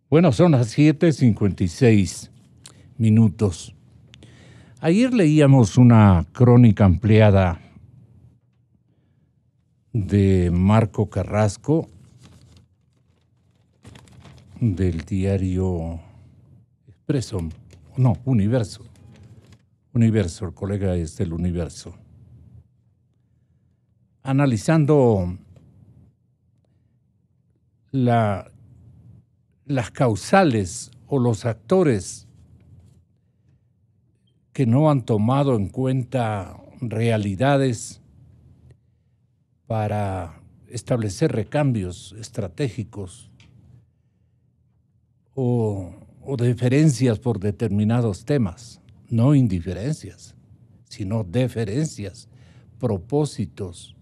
Bueno, son las 7:56 minutos. Ayer leíamos una crónica ampliada de Marco Carrasco del diario Expreso, no, Universo. Universo, el colega es del Universo. Analizando las causales o los actores que no han tomado en cuenta realidades para establecer recambios estratégicos o deferencias por determinados temas, no indiferencias, sino deferencias, propósitos,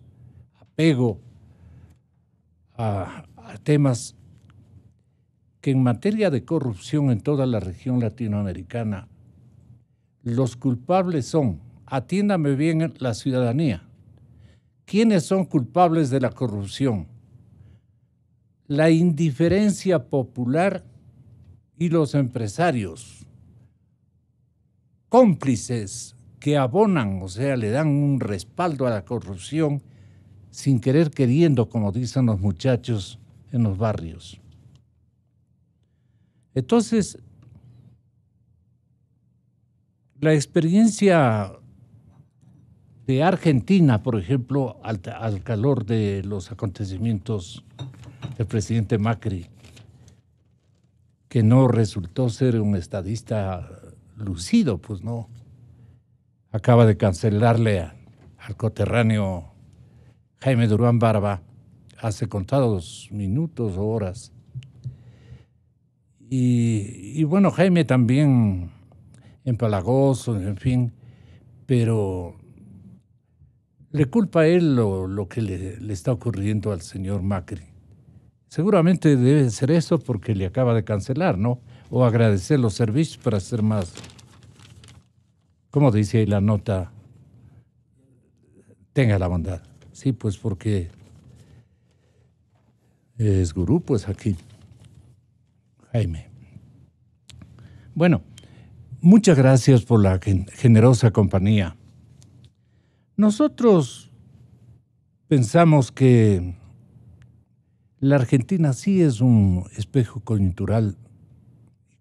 apego a temas que en materia de corrupción en toda la región latinoamericana, los culpables son, atiéndame bien la ciudadanía, ¿quiénes son culpables de la corrupción? La indiferencia popular y los empresarios, cómplices que abonan, o sea, le dan un respaldo a la corrupción sin querer queriendo, como dicen los muchachos en los barrios. Entonces, la experiencia de Argentina, por ejemplo, al calor de los acontecimientos del presidente Macri, que no resultó ser un estadista lucido, pues no. Acaba de cancelarle al coterráneo Jaime Durán Barba hace contados minutos o horas. Y bueno, Jaime también empalagoso, en fin, pero le culpa a él lo que le está ocurriendo al señor Macri. Seguramente debe ser eso porque le acaba de cancelar, ¿no? O agradecer los servicios para hacer más. ¿Cómo dice ahí la nota? Tenga la bondad. Sí, pues porque es gurú, pues aquí. Jaime. Bueno, muchas gracias por la generosa compañía. Nosotros pensamos que la Argentina sí es un espejo coyuntural.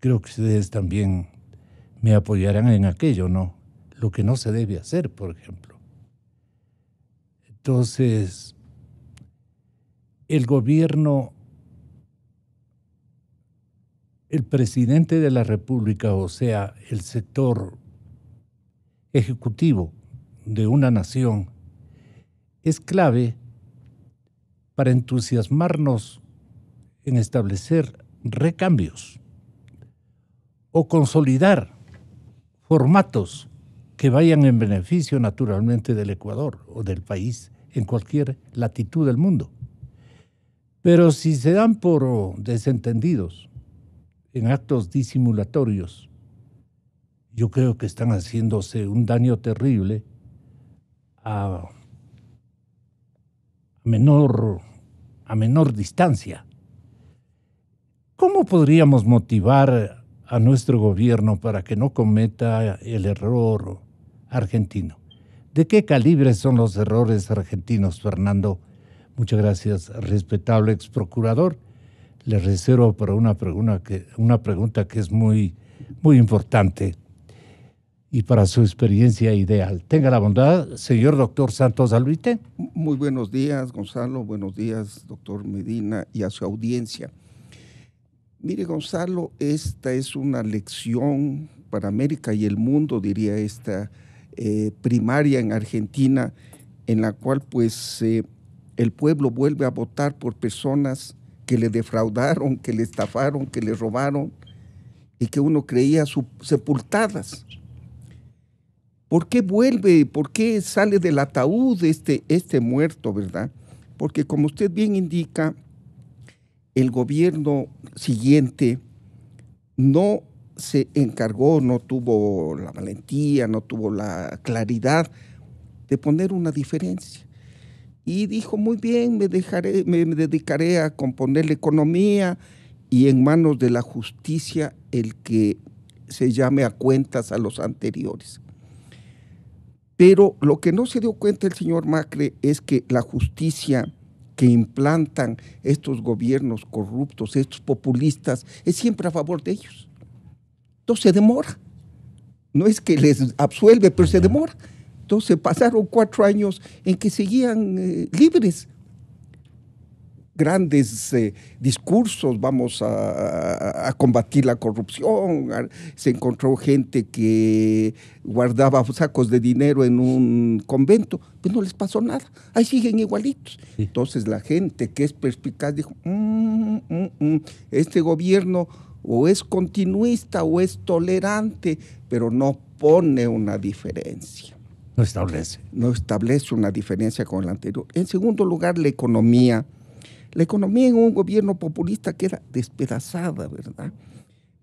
Creo que ustedes también me apoyarán en aquello, ¿no? Lo que no se debe hacer, por ejemplo. Entonces, el gobierno, el presidente de la República, o sea, el sector ejecutivo de una nación, es clave para entusiasmarnos en establecer recambios o consolidar formatos que vayan en beneficio naturalmente del Ecuador o del país en cualquier latitud del mundo. Pero si se dan por desentendidos en actos disimulatorios, yo creo que están haciéndose un daño terrible a menor distancia. ¿Cómo podríamos motivar a nuestro gobierno para que no cometa el error argentino? ¿De qué calibre son los errores argentinos, Fernando? Muchas gracias, respetable ex procurador. Le reservo para una pregunta que es muy, muy importante y para su experiencia ideal. Tenga la bondad, señor doctor Santos Alvite. Muy buenos días, Gonzalo. Buenos días, doctor Medina, y a su audiencia. Mire, Gonzalo, esta es una lección para América y el mundo, diría esta primaria en Argentina, en la cual pues el pueblo vuelve a votar por personas que le defraudaron, que le estafaron, que le robaron y que uno creía sepultadas. ¿Por qué vuelve? ¿Por qué sale del ataúd este muerto, verdad? Porque como usted bien indica, el gobierno siguiente no se encargó, no tuvo la valentía, no tuvo la claridad de poner una diferencia. Y dijo, muy bien, me dedicaré a componer la economía y en manos de la justicia el que se llame a cuentas a los anteriores. Pero lo que no se dio cuenta el señor Macri es que la justicia que implantan estos gobiernos corruptos, estos populistas, es siempre a favor de ellos. Entonces se demora. No es que les absuelve, pero se demora. Entonces pasaron 4 años en que seguían libres. Grandes discursos, vamos a combatir la corrupción, se encontró gente que guardaba sacos de dinero en un convento, pues no les pasó nada, ahí siguen igualitos. Sí. Entonces la gente que es perspicaz dijo, este gobierno o es continuista o es tolerante, pero no pone una diferencia. No establece. No establece una diferencia con el anterior. En segundo lugar, la economía. La economía en un gobierno populista queda despedazada, ¿verdad?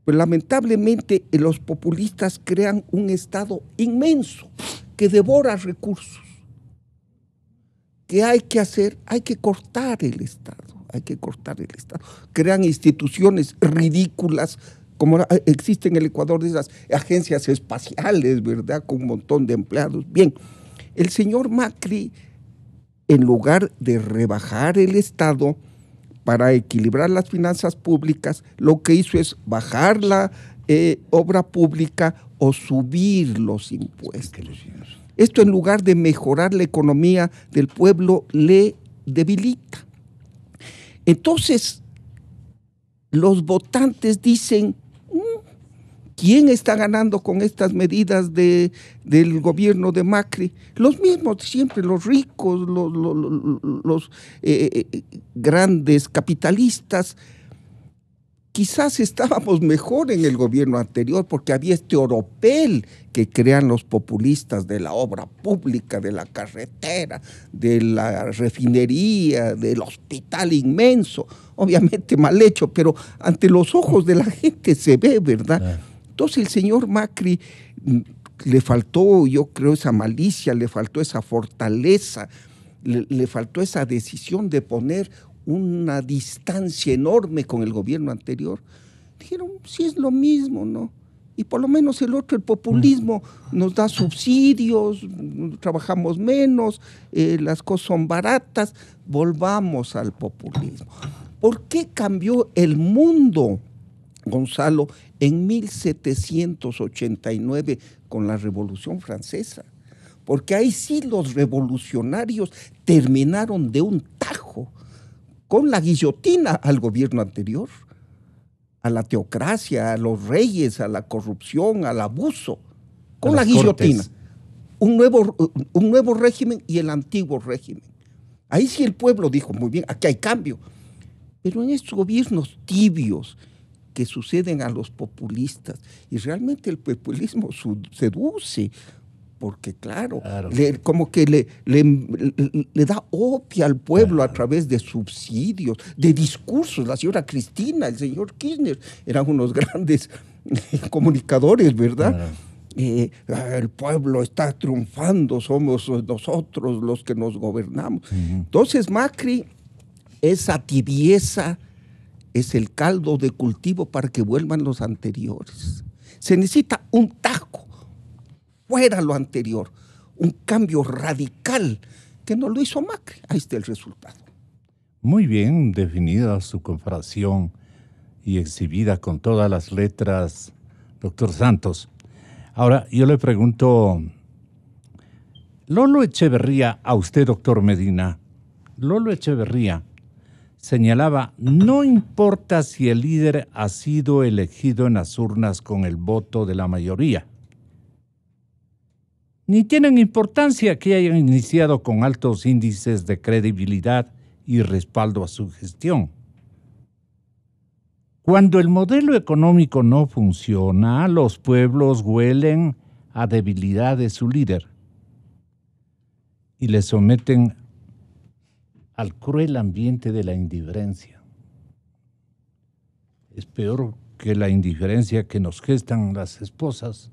Pues lamentablemente los populistas crean un Estado inmenso que devora recursos. ¿Qué hay que hacer? Hay que cortar el Estado, Crean instituciones ridículas, como existe en el Ecuador, de esas agencias espaciales, ¿verdad? Con un montón de empleados. Bien, el señor Macri, en lugar de rebajar el Estado para equilibrar las finanzas públicas, lo que hizo es bajar la obra pública o subir los impuestos. Esto, en lugar de mejorar la economía del pueblo, le debilita. Entonces, los votantes dicen, ¿quién está ganando con estas medidas del gobierno de Macri? Los mismos siempre, los ricos, los grandes capitalistas. Quizás estábamos mejor en el gobierno anterior porque había este oropel que crean los populistas de la obra pública, de la carretera, de la refinería, del hospital inmenso. Obviamente mal hecho, pero ante los ojos de la gente se ve, ¿verdad? Entonces el señor Macri le faltó, yo creo, esa malicia, le faltó esa fortaleza, le faltó esa decisión de poner una distancia enorme con el gobierno anterior. Dijeron, sí es lo mismo, ¿no? Y por lo menos el populismo, nos da subsidios, trabajamos menos, las cosas son baratas, volvamos al populismo. ¿Por qué cambió el mundo, Gonzalo, en 1789 con la Revolución Francesa? Porque ahí sí los revolucionarios terminaron de un tajo con la guillotina al gobierno anterior, a la teocracia, a los reyes, a la corrupción, al abuso, con la guillotina. Un nuevo régimen y el antiguo régimen. Ahí sí el pueblo dijo, muy bien, aquí hay cambio. Pero en estos gobiernos tibios que suceden a los populistas, y realmente el populismo seduce, porque claro. Como que le da opio al pueblo a través de subsidios, de discursos. La señora Cristina, el señor Kirchner, eran unos grandes comunicadores, ¿verdad? El pueblo está triunfando, somos nosotros los que nos gobernamos. Entonces Macri, esa tibieza es el caldo de cultivo para que vuelvan los anteriores. Se necesita un tajo fuera lo anterior, un cambio radical que no lo hizo Macri. Ahí está el resultado. Muy bien definida su comparación y exhibida con todas las letras, doctor Santos. Ahora, yo le pregunto, Lolo Echeverría, a usted, doctor Medina, Lolo Echeverría señalaba, no importa si el líder ha sido elegido en las urnas con el voto de la mayoría, ni tienen importancia que hayan iniciado con altos índices de credibilidad y respaldo a su gestión. Cuando el modelo económico no funciona, los pueblos huelen a debilidad de su líder y le someten al cruel ambiente de la indiferencia. Es peor que la indiferencia que nos gestan las esposas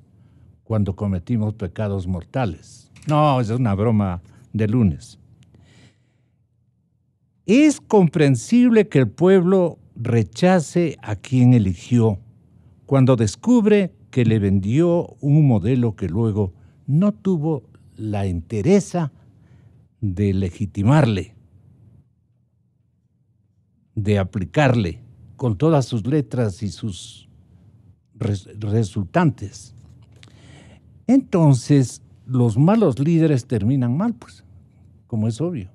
cuando cometimos pecados mortales. No, esa es una broma de lunes. Es comprensible que el pueblo rechace a quien eligió cuando descubre que le vendió un modelo que luego no tuvo la entereza de legitimarle, de aplicarle con todas sus letras y sus resultantes. Entonces, los malos líderes terminan mal, pues, como es obvio.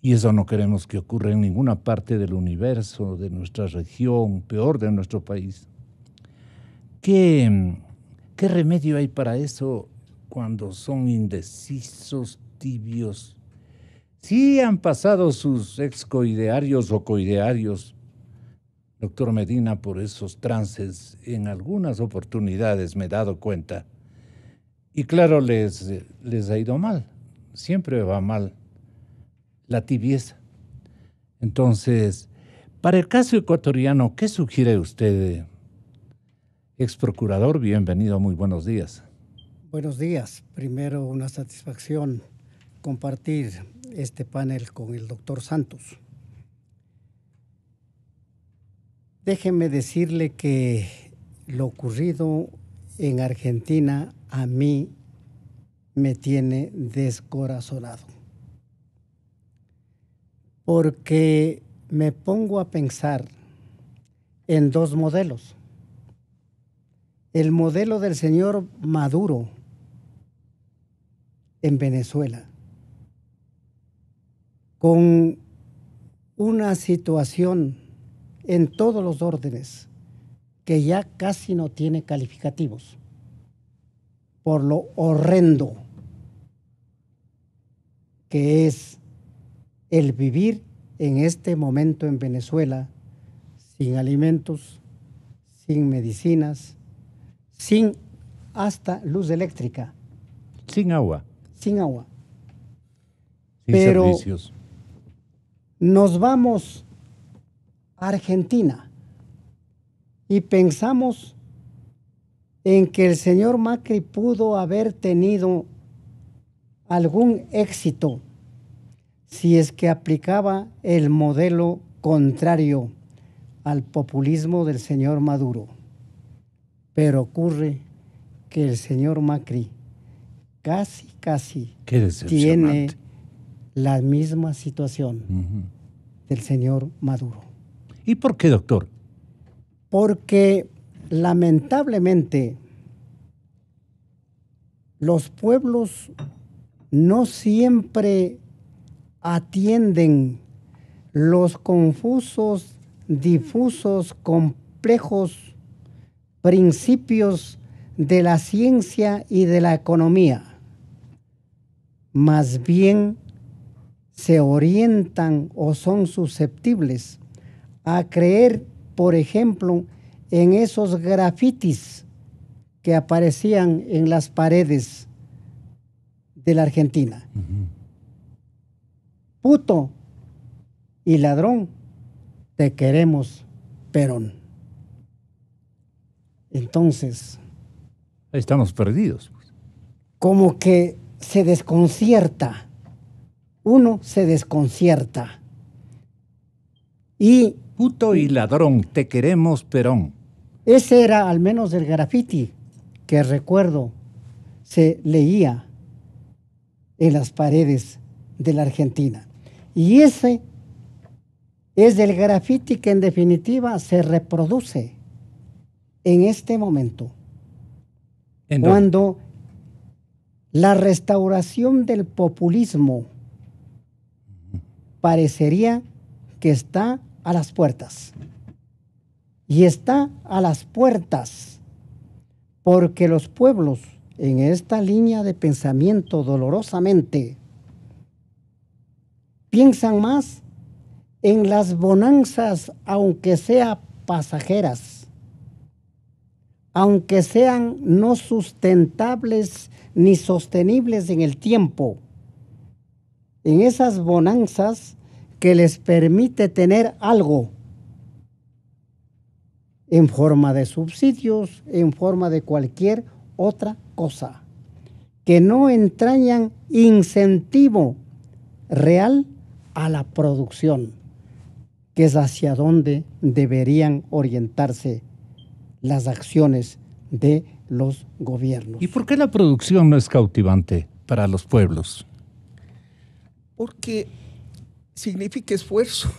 Y eso no queremos que ocurra en ninguna parte del universo, de nuestra región, peor de nuestro país. ¿Qué remedio hay para eso cuando son indecisos, tibios? Sí han pasado sus excoidearios o coidearios, doctor Medina, por esos trances en algunas oportunidades, me he dado cuenta. Y claro, les ha ido mal, siempre va mal la tibieza. Entonces, para el caso ecuatoriano, ¿qué sugiere usted, ex procurador? Bienvenido, muy buenos días. Buenos días. Primero, una satisfacción compartir este panel con el doctor Santos. Déjeme decirle que lo ocurrido en Argentina a mí me tiene descorazonado. Porque me pongo a pensar en dos modelos. El modelo del señor Maduro en Venezuela, con una situación en todos los órdenes que ya casi no tiene calificativos por lo horrendo que es el vivir en este momento en Venezuela sin alimentos, sin medicinas, sin hasta luz eléctrica. Sin agua. Sin agua. Sin Pero servicios. nos vamos a Argentina y pensamos en que el señor Macri pudo haber tenido algún éxito si es que aplicaba el modelo contrario al populismo del señor Maduro. Pero ocurre que el señor Macri casi tiene la misma situación del señor Maduro. ¿Y por qué, doctor? Porque lamentablemente los pueblos no siempre atienden los confusos, difusos, complejos principios de la ciencia y de la economía. Más bien se orientan o son susceptibles a creer, por ejemplo, en esos grafitis que aparecían en las paredes de la Argentina. Puto y ladrón, te queremos, Perón. Entonces, estamos perdidos. Como que se desconcierta. Uno se desconcierta. Y puto y ladrón, te queremos, Perón. Ese era al menos el graffiti que recuerdo se leía en las paredes de la Argentina. Y ese es el graffiti que en definitiva se reproduce en este momento. Cuando la restauración del populismo parecería que está a las puertas. Y está a las puertas porque los pueblos en esta línea de pensamiento dolorosamente piensan más en las bonanzas, aunque sean pasajeras, aunque sean no sustentables ni sostenibles en el tiempo, en esas bonanzas que les permite tener algo en forma de subsidios, en forma de cualquier otra cosa, que no entrañan incentivo real a la producción, que es hacia donde deberían orientarse las acciones de los gobiernos. ¿Y por qué la producción no es cautivante para los pueblos? Porque significa esfuerzo.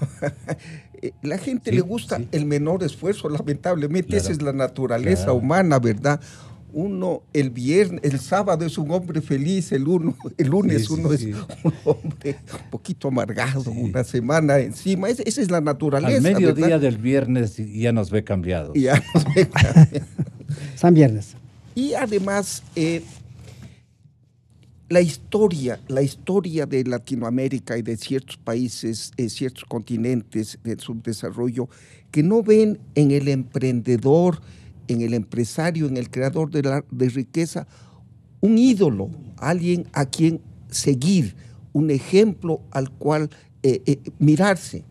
La gente le gusta el menor esfuerzo, lamentablemente. Claro. Esa es la naturaleza humana, ¿verdad? Uno el sábado es un hombre feliz, el lunes es un hombre un poquito amargado, una semana encima. Esa es la naturaleza. Al mediodía, ¿verdad?, del viernes ya nos ve cambiados. Ya nos ve cambiados. San Viernes. Y además, la historia de Latinoamérica y de ciertos países, ciertos continentes del subdesarrollo, que no ven en el emprendedor, en el empresario, en el creador de riqueza, un ídolo, alguien a quien seguir, un ejemplo al cual mirarse.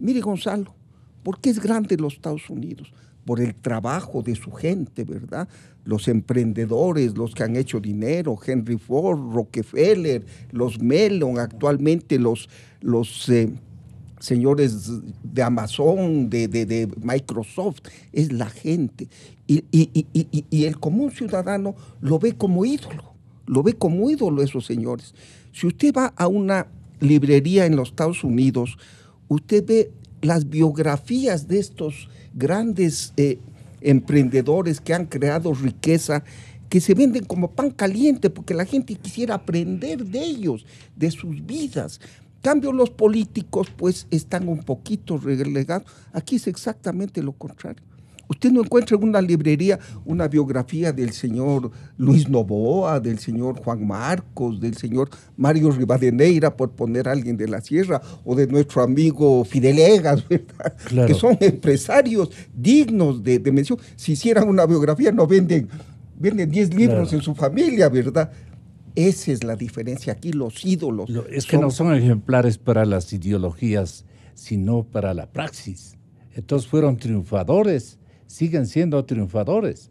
Mire, Gonzalo, ¿por qué es grande los Estados Unidos? Por el trabajo de su gente, ¿verdad? Los emprendedores, los que han hecho dinero, Henry Ford, Rockefeller, los Mellon, actualmente los señores de Amazon, de Microsoft, es la gente. Y el común ciudadano lo ve como ídolo, esos señores. Si usted va a una librería en los Estados Unidos, usted ve las biografías de estos grandes emprendedores que han creado riqueza, que se venden como pan caliente porque la gente quisiera aprender de ellos, de sus vidas. En cambio, los políticos pues están un poquito relegados. Aquí es exactamente lo contrario. Usted no encuentra en una librería una biografía del señor Luis Noboa, del señor Juan Marcos, del señor Mario Rivadeneira, por poner a alguien de la sierra, o de nuestro amigo Fidel Egas, ¿verdad? Claro. Que son empresarios dignos de mención. Si hicieran una biografía no venden 10 libros, claro, en su familia, ¿verdad? Esa es la diferencia aquí, los ídolos. Es que no son ejemplares para las ideologías, sino para la praxis. Entonces fueron triunfadores, siguen siendo triunfadores.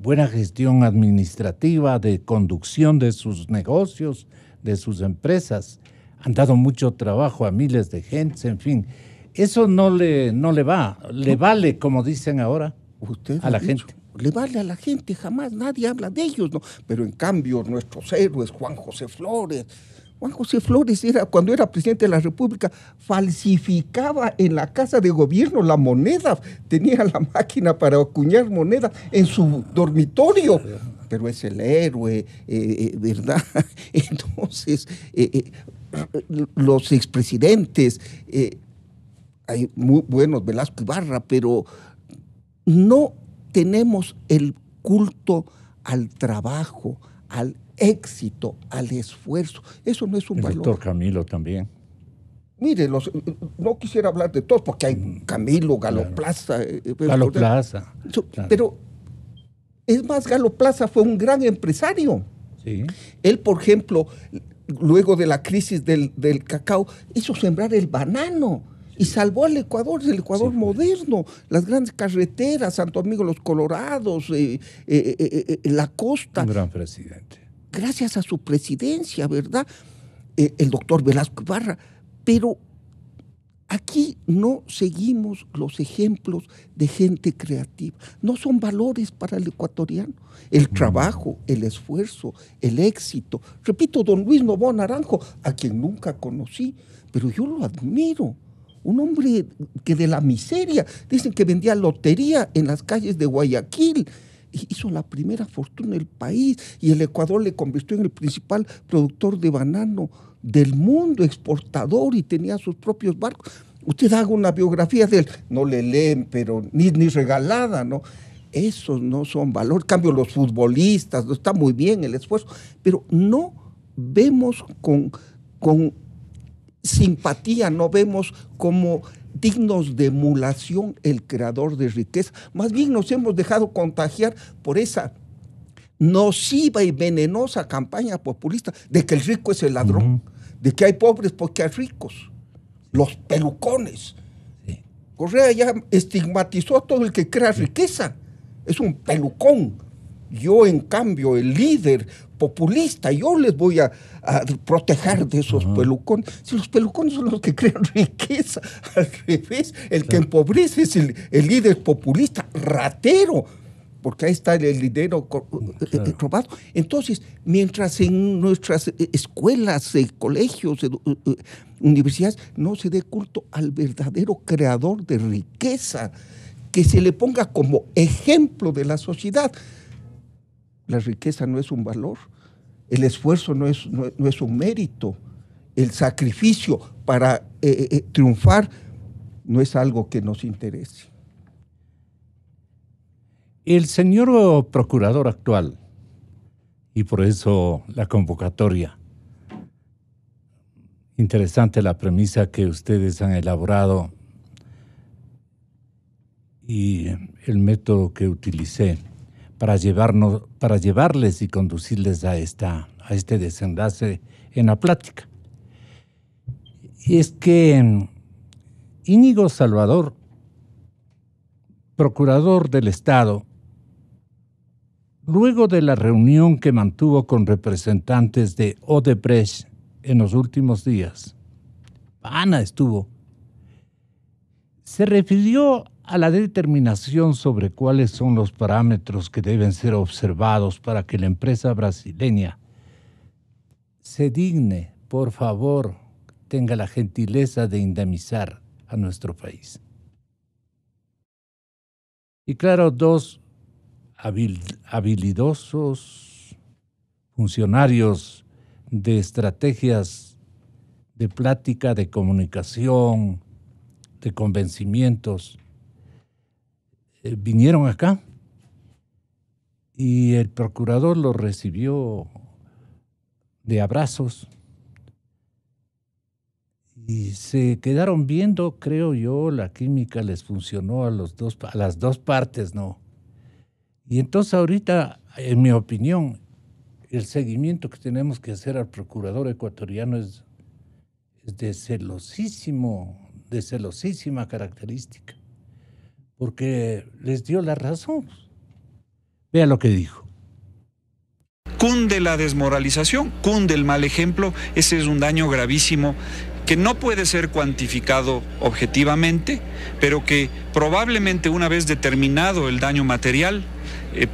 Buena gestión administrativa, de conducción de sus negocios, de sus empresas. Han dado mucho trabajo a miles de gente, en fin. Eso no le va, le vale, como dicen ahora, a la gente. Le vale a la gente, jamás nadie habla de ellos, ¿no? Pero en cambio nuestros héroes, Juan José Flores cuando era presidente de la República, falsificaba en la Casa de Gobierno la moneda, tenía la máquina para acuñar moneda en su dormitorio, pero es el héroe, ¿verdad? Entonces, los expresidentes, hay muy buenos, Velasco Ibarra, pero no tenemos el culto al trabajo, al éxito, al esfuerzo. Eso no es un valor. El doctor Camilo también. Mire, no quisiera hablar de todos porque hay Camilo, Galo claro. Plaza. Galo Plaza. Claro. Pero es más, Galo Plaza fue un gran empresario. Sí. Él, por ejemplo, luego de la crisis del cacao, hizo sembrar el banano y salvó al Ecuador, el Ecuador sí, moderno, las grandes carreteras, Santo Domingo, Los Colorados, la costa. Un gran presidente. Gracias a su presidencia, ¿verdad? El doctor Velasco Ibarra. Pero aquí no seguimos los ejemplos de gente creativa. No son valores para el ecuatoriano. El trabajo, el esfuerzo, el éxito. Repito, don Luis Noboa Naranjo, a quien nunca conocí, pero yo lo admiro. Un hombre que de la miseria, dicen que vendía lotería en las calles de Guayaquil, hizo la primera fortuna del país y el Ecuador le convirtió en el principal productor de banano del mundo, exportador, y tenía sus propios barcos. Usted haga una biografía de él, no le leen, pero ni regalada, ¿no? Esos no son valores. En cambio, los futbolistas, está muy bien el esfuerzo, pero no vemos con simpatía, no vemos como dignos de emulación el creador de riqueza. Más bien nos hemos dejado contagiar por esa nociva y venenosa campaña populista de que el rico es el ladrón, de que hay pobres porque hay ricos, los pelucones. Sí. Correa ya estigmatizó a todo el que crea riqueza, es un pelucón. Yo, en cambio, el líder populista, yo les voy a proteger de esos pelucones. Si los pelucones son los que crean riqueza, al revés, el que empobrece es el líder populista, ratero, porque ahí está el dinero robado. Entonces, mientras en nuestras escuelas, colegios, universidades, no se dé culto al verdadero creador de riqueza, que se le ponga como ejemplo de la sociedad. La riqueza no es un valor, el esfuerzo no es un mérito, el sacrificio para triunfar no es algo que nos interese. El señor procurador actual, y por eso la convocatoria, interesante la premisa que ustedes han elaborado y el método que utilicé para llevarles y conducirles a este desenlace en la plática. Y es que Íñigo Salvador, procurador del Estado, luego de la reunión que mantuvo con representantes de Odebrecht en los últimos días, Ana estuvo, se refirió a la determinación sobre cuáles son los parámetros que deben ser observados para que la empresa brasileña se digne, por favor, tenga la gentileza de indemnizar a nuestro país. Y claro, dos habilidosos funcionarios de estrategias de plática, de comunicación, de convencimientos, vinieron acá y el procurador los recibió de abrazos y se quedaron viendo, creo yo, la química les funcionó a las dos partes, ¿no? Y entonces ahorita, en mi opinión, el seguimiento que tenemos que hacer al procurador ecuatoriano es de celosísima característica, porque les dio la razón. Vea lo que dijo. Cunde la desmoralización, cunde el mal ejemplo. Ese es un daño gravísimo que no puede ser cuantificado objetivamente, pero que probablemente, una vez determinado el daño material,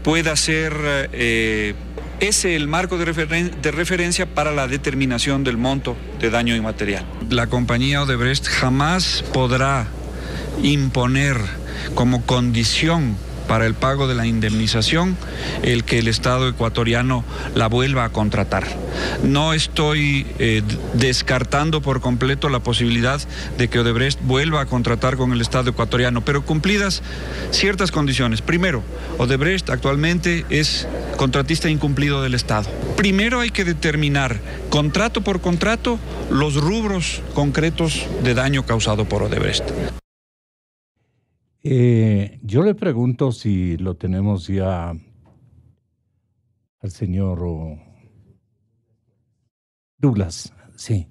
pueda ser ese el marco de referencia para la determinación del monto de daño inmaterial. La compañía Odebrecht jamás podrá imponer como condición para el pago de la indemnización el que el Estado ecuatoriano la vuelva a contratar. No estoy descartando por completo la posibilidad de que Odebrecht vuelva a contratar con el Estado ecuatoriano, pero cumplidas ciertas condiciones. Primero, Odebrecht actualmente es contratista incumplido del Estado. Primero hay que determinar, contrato por contrato, los rubros concretos de daño causado por Odebrecht. Yo le pregunto si lo tenemos ya al señor Douglas. Sí.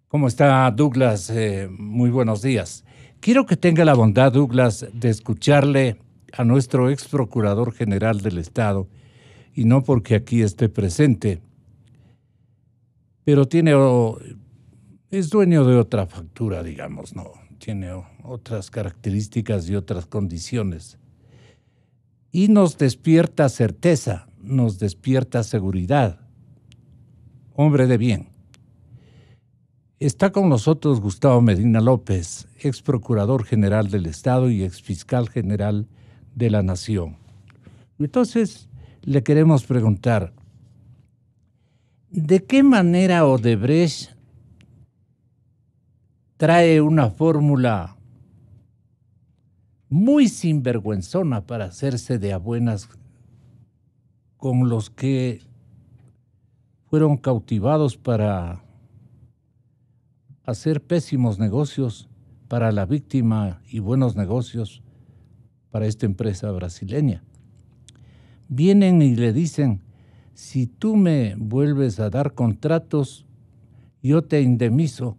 ¿Cómo está, Douglas? Muy buenos días. Quiero que tenga la bondad, Douglas, de escucharle a nuestro ex procurador general del Estado, y no porque aquí esté presente, pero es dueño de otra factura, digamos, ¿no? Tiene otras características y otras condiciones. Y nos despierta certeza, nos despierta seguridad. Hombre de bien. Está con nosotros Gustavo Medina López, ex procurador general del Estado y ex fiscal general de la Nación. Entonces, le queremos preguntar, ¿de qué manera Odebrecht trae una fórmula muy sinvergüenzona para hacerse de a buenas con los que fueron cautivados para hacer pésimos negocios para la víctima y buenos negocios para esta empresa brasileña? Vienen y le dicen, si tú me vuelves a dar contratos, yo te indemnizo.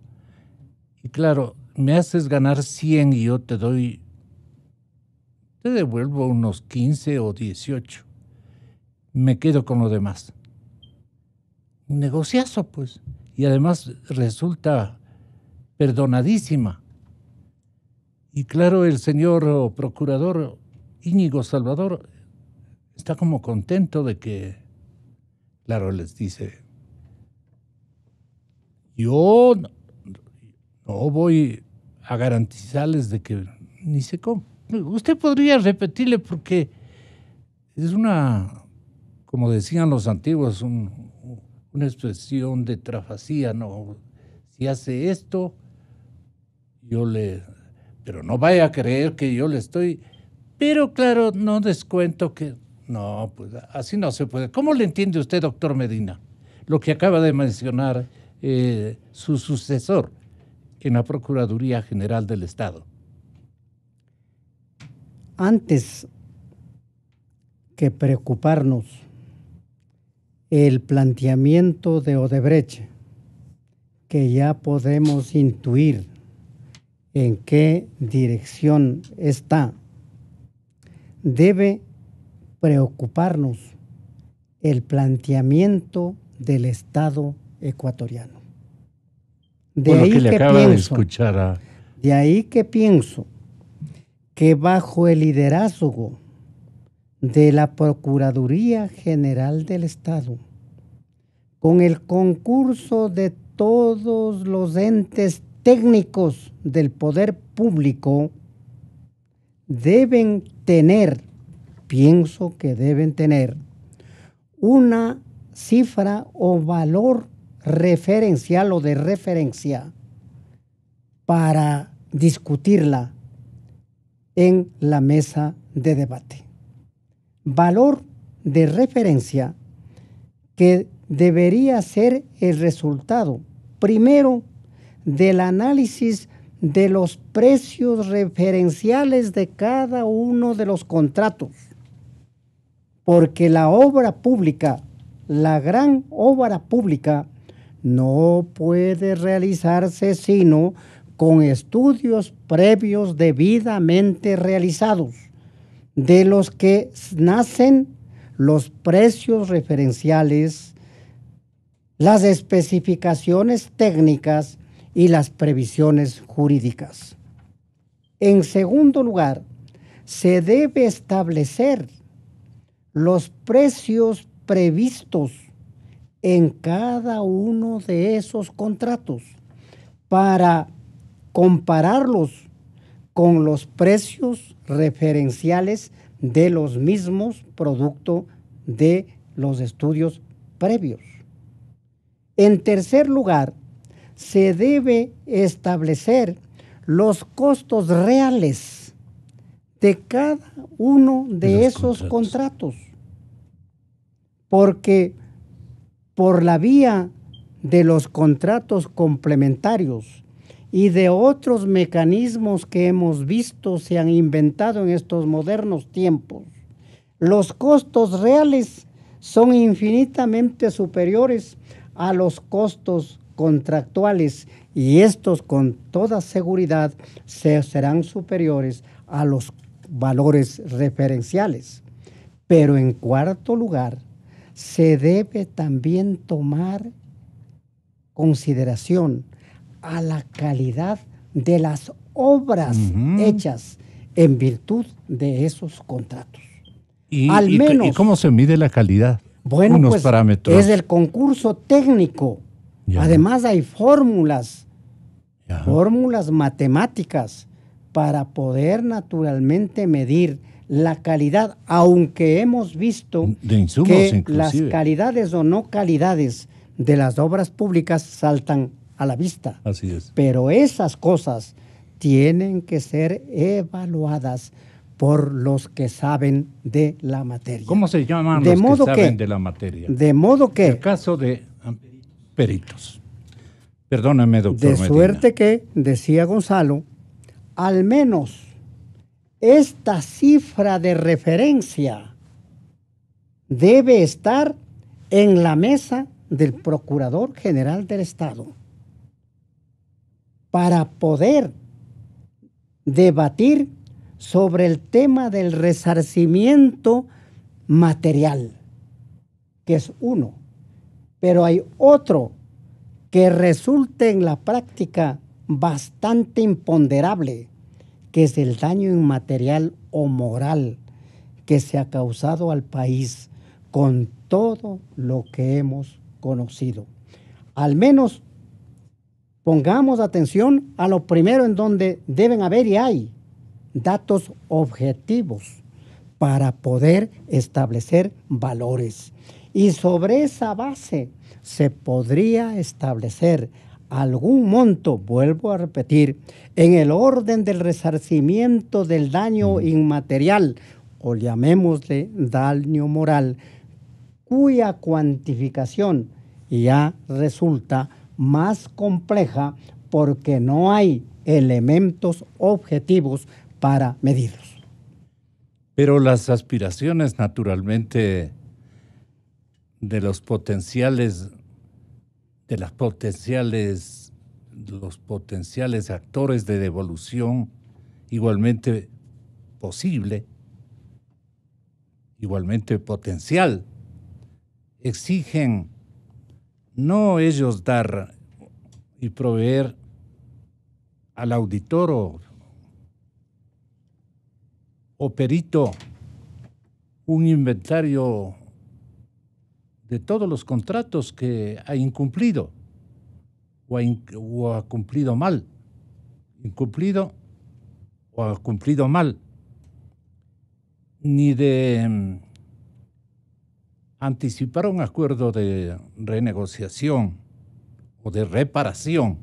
Y claro, me haces ganar 100 y yo te devuelvo unos 15 o 18. me quedo con lo demás. Un negociazo, pues. Y además resulta perdonadísima. Y claro, el señor procurador Íñigo Salvador está como contento de que, claro, les dice, yo no voy a garantizarles de que ni sé cómo. Usted podría repetirle porque es una, como decían los antiguos, una expresión de trafacía, ¿no? Si hace esto, pero no vaya a creer que yo le estoy, pero claro, no descuento que, no, pues así no se puede. ¿Cómo le entiende usted, doctor Medina, lo que acaba de mencionar su sucesor en la Procuraduría General del Estado? Antes que preocuparnos el planteamiento de Odebrecht, que ya podemos intuir en qué dirección está, debe preocuparnos el planteamiento del Estado ecuatoriano. De ahí que le acaba de escuchar de ahí que pienso que bajo el liderazgo de la Procuraduría General del Estado, con el concurso de todos los entes técnicos del poder público, pienso que deben tener una cifra o valor referencial o de referencia para discutirla en la mesa de debate. Valor de referencia que debería ser el resultado, primero, del análisis de los precios referenciales de cada uno de los contratos, porque la obra pública, la gran obra pública, no puede realizarse sino con estudios previos debidamente realizados, de los que nacen los precios referenciales, las especificaciones técnicas y las previsiones jurídicas. En segundo lugar, se debe establecer los precios previstos en cada uno de esos contratos para compararlos con los precios referenciales de los mismos producto de los estudios previos. En tercer lugar, se debe establecer los costos reales de cada uno de esos contratos, porque por la vía de los contratos complementarios y de otros mecanismos que hemos visto se han inventado en estos modernos tiempos, los costos reales son infinitamente superiores a los costos contractuales y estos con toda seguridad serán superiores a los valores referenciales. Pero en cuarto lugar, se debe también tomar consideración a la calidad de las obras hechas en virtud de esos contratos. ¿Y cómo se mide la calidad? Bueno, unos pues parámetros. Es el concurso técnico. Ya. Además hay fórmulas matemáticas para poder naturalmente medir la calidad, aunque hemos visto de insumos, que inclusive. Las calidades o no calidades de las obras públicas saltan a la vista. Así es. Pero esas cosas tienen que ser evaluadas por los que saben de la materia. ¿Cómo se llaman los que saben de la materia? De modo que... El caso de peritos. Perdóname, doctor Medina. De suerte que, decía Gonzalo, al menos esta cifra de referencia debe estar en la mesa del Procurador General del Estado para poder debatir sobre el tema del resarcimiento material, que es uno, pero hay otro que resulta en la práctica bastante imponderable, que es el daño inmaterial o moral que se ha causado al país con todo lo que hemos conocido. Al menos pongamos atención a lo primero en donde deben haber y hay datos objetivos para poder establecer valores. Y sobre esa base se podría establecer algún monto, vuelvo a repetir, en el orden del resarcimiento del daño inmaterial, o llamémosle daño moral, cuya cuantificación ya resulta más compleja porque no hay elementos objetivos para medirlos. Pero las aspiraciones, naturalmente, de los potenciales actores de devolución, igualmente posible, igualmente potencial, exigen no ellos dar y proveer al auditor o perito un inventario de todos los contratos que ha incumplido o ha cumplido mal, incumplido o ha cumplido mal, ni de anticipar un acuerdo de renegociación o de reparación,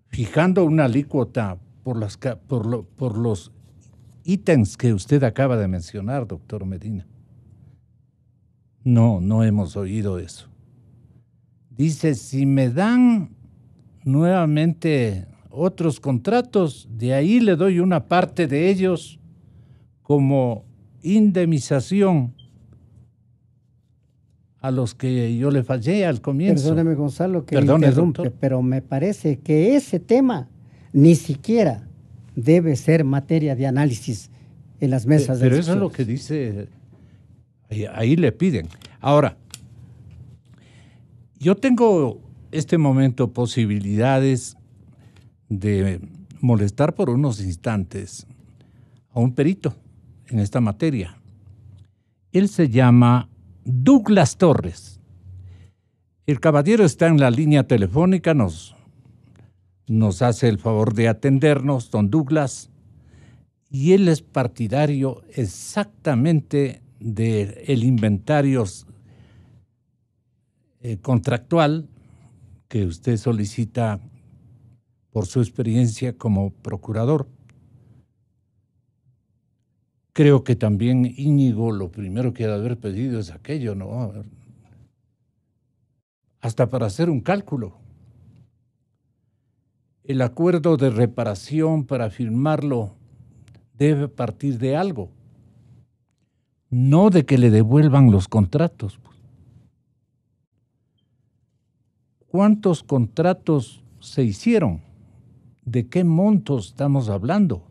fijando una alícuota por los ítems que usted acaba de mencionar, doctor Medina. No hemos oído eso. Dice, si me dan nuevamente otros contratos, de ahí le doy una parte de ellos como indemnización a los que yo le fallé al comienzo. Perdóneme, Gonzalo, que interrumpe, doctor, pero me parece que ese tema ni siquiera debe ser materia de análisis en las mesas de discusión. Pero eso es lo que dice, ahí le piden. Ahora, yo tengo este momento posibilidades de molestar por unos instantes a un perito en esta materia. Él se llama Douglas Torres. El caballero está en la línea telefónica, nos hace el favor de atendernos, don Douglas, y él es partidario exactamente del inventario contractual que usted solicita por su experiencia como procurador. Creo que también Íñigo lo primero que ha de haber pedido es aquello, ¿no? Hasta para hacer un cálculo. El acuerdo de reparación, para firmarlo, debe partir de algo, no de que le devuelvan los contratos. ¿Cuántos contratos se hicieron? ¿De qué montos estamos hablando?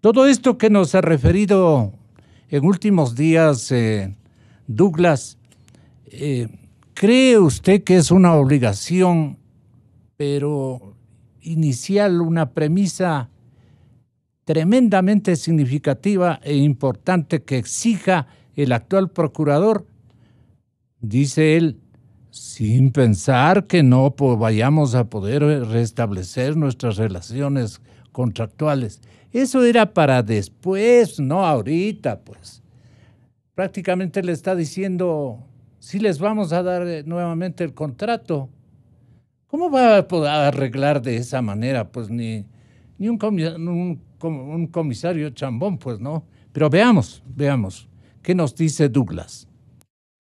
Todo esto que nos ha referido en últimos días, Douglas, ¿cree usted que es una obligación, pero inicial, una premisa tremendamente significativa e importante que exija el actual procurador? Dice él, sin pensar que no vayamos a poder restablecer nuestras relaciones contractuales. Eso era para después, no ahorita, pues. Prácticamente le está diciendo, si les vamos a dar nuevamente el contrato. ¿Cómo va a poder arreglar de esa manera? Pues ni un comisario chambón, pues no. Pero veamos, ¿qué nos dice Douglas?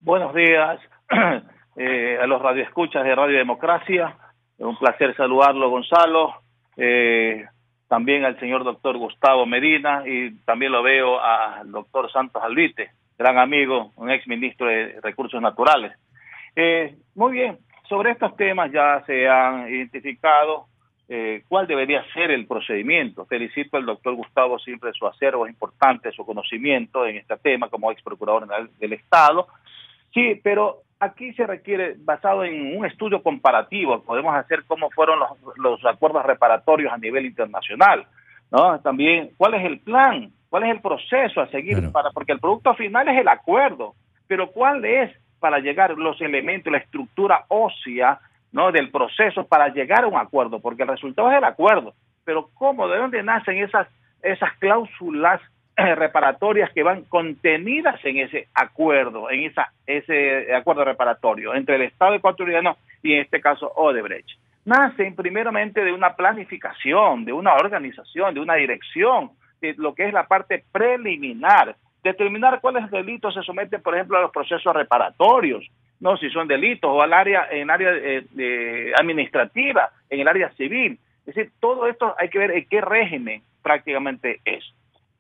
Buenos días a los radioescuchas de Radio Democracia. Un placer saludarlo, Gonzalo. También al señor doctor Gustavo Medina, y también lo veo al doctor Santos Albite, gran amigo, un ex ministro de Recursos Naturales. Muy bien, sobre estos temas ya se han identificado cuál debería ser el procedimiento. Felicito al doctor Gustavo, siempre su acervo es importante, su conocimiento en este tema como ex procurador del Estado. Sí, pero aquí se requiere, basado en un estudio comparativo, podemos hacer cómo fueron los acuerdos reparatorios a nivel internacional, ¿no? También, ¿cuál es el plan? ¿Cuál es el proceso a seguir? Claro. Porque el producto final es el acuerdo, pero ¿cuál es para llegar los elementos, la estructura ósea, ¿no?, del proceso para llegar a un acuerdo? Porque el resultado es el acuerdo, pero ¿cómo? ¿De dónde nacen esas cláusulas reparatorias que van contenidas en ese acuerdo, en ese acuerdo reparatorio entre el Estado ecuatoriano y, en este caso, Odebrecht? Nacen primeramente de una planificación, de una organización, de una dirección, de lo que es la parte preliminar, determinar cuáles delitos se someten, por ejemplo, a los procesos reparatorios, no, si son delitos o en área administrativa, en el área civil. Es decir, todo esto hay que ver en qué régimen prácticamente es.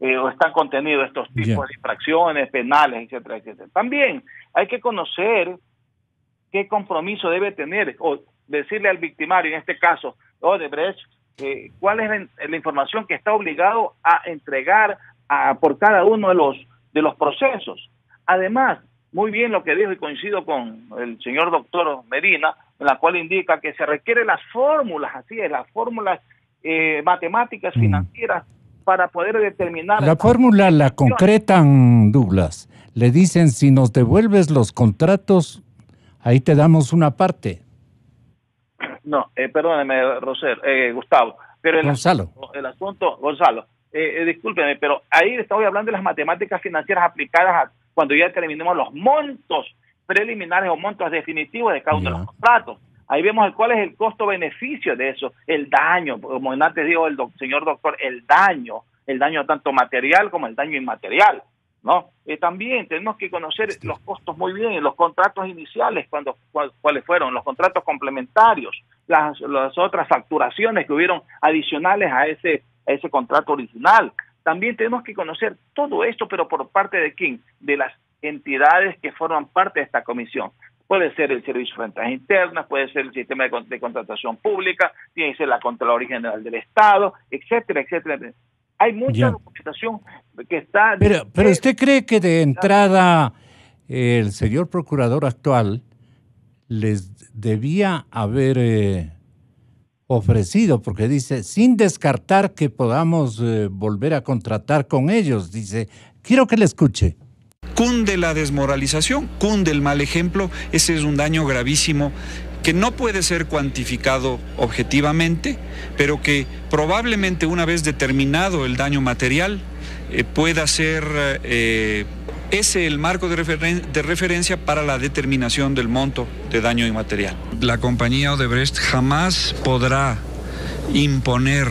O están contenidos estos tipos de infracciones penales, etcétera, etcétera. También hay que conocer qué compromiso debe tener, o decirle al victimario, en este caso Odebrecht, cuál es la información que está obligado a entregar por cada uno de los procesos. Además, muy bien lo que dijo, y coincido con el señor doctor Medina, en la cual indica que se requieren las fórmulas, así es, las fórmulas matemáticas financieras para poder determinar... La fórmula la concretan, Douglas. Le dicen, si nos devuelves los contratos, ahí te damos una parte. No, perdóneme, Gustavo, pero Gonzalo. el asunto, Gonzalo, discúlpeme, pero ahí estoy hablando de las matemáticas financieras aplicadas cuando ya terminemos los montos preliminares o montos definitivos de cada uno de los contratos. Ahí vemos cuál es el costo-beneficio de eso, el daño, como antes dijo el señor doctor, el daño tanto material como el daño inmaterial, ¿no? También tenemos que conocer los costos muy bien, los contratos iniciales, cuáles fueron, los contratos complementarios, las otras facturaciones que hubieron adicionales a ese contrato original. También tenemos que conocer todo esto, pero por parte de quién, de las entidades que forman parte de esta comisión. Puede ser el Servicio de Rentas Internas, puede ser el Sistema de Contratación Pública, tiene que ser la Contraloría General del Estado, etcétera, etcétera. Hay mucha documentación que está... Pero ¿usted cree que de entrada el señor procurador actual les debía haber ofrecido, porque dice, sin descartar que podamos volver a contratar con ellos, dice, quiero que le escuche? Cunde la desmoralización, cunde el mal ejemplo, ese es un daño gravísimo que no puede ser cuantificado objetivamente, pero que probablemente una vez determinado el daño material pueda ser ese el marco de referencia para la determinación del monto de daño inmaterial. La compañía Odebrecht jamás podrá imponer